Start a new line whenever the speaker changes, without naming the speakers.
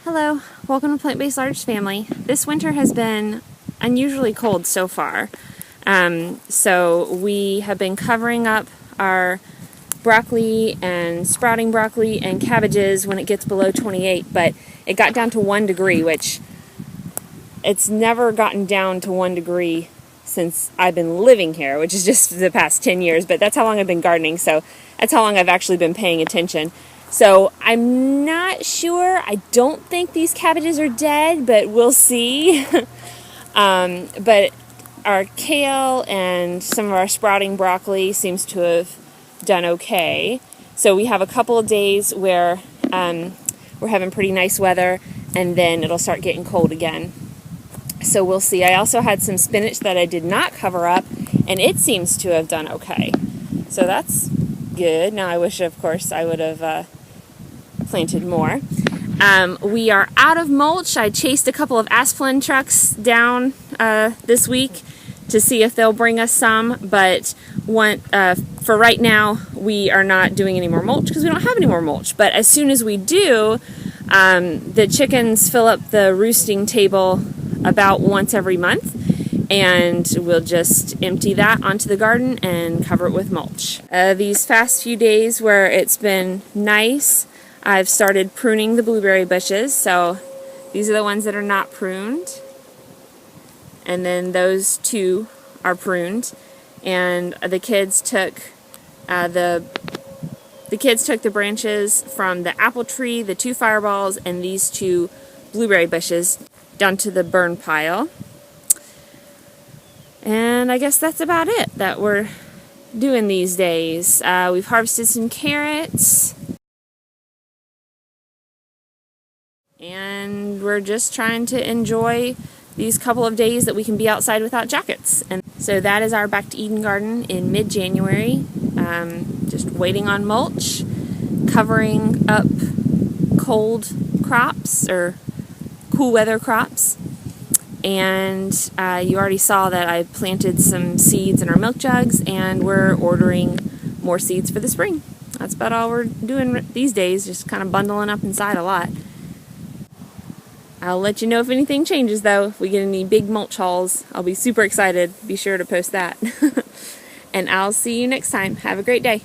Hello, welcome to Plant-Based Large Family. This winter has been unusually cold so far. So we have been covering up our broccoli and sprouting broccoli and cabbages when it gets below 28, but it got down to 1 degree, which it's never gotten down to 1 degree since I've been living here, which is just the past 10 years, but that's how long I've been gardening, so that's how long I've actually been paying attention. So I'm not sure. I don't think these cabbages are dead, but we'll see. But our kale and some of our sprouting broccoli seems to have done okay. So we have a couple of days where we're having pretty nice weather, and then it'll start getting cold again. So we'll see. I also had some spinach that I did not cover up, and it seems to have done okay. So that's good. Now I wish, of course, I would have planted more. We are out of mulch. I chased a couple of Asplin trucks down this week to see if they'll bring us some, but for right now we are not doing any more mulch because we don't have any more mulch. But as soon as we do, the chickens fill up the roosting table about once every month, and we'll just empty that onto the garden and cover it with mulch. These past few days where it's been nice, I've started pruning the blueberry bushes. So these are the ones that are not pruned, and then those two are pruned. And the kids took the branches from the apple tree, the 2 fireballs, and these 2 blueberry bushes down to the burn pile. And I guess that's about it that we're doing these days. We've harvested some carrots, and we're just trying to enjoy these couple of days that we can be outside without jackets. And so that is our Back to Eden garden in mid-January. Just waiting on mulch, covering up cold crops or cool weather crops. And you already saw that I planted some seeds in our milk jugs, and we're ordering more seeds for the spring. That's about all we're doing these days, just kind of bundling up inside a lot. I'll let you know if anything changes, though. If we get any big mulch hauls, I'll be super excited. Be sure to post that. And I'll see you next time. Have a great day.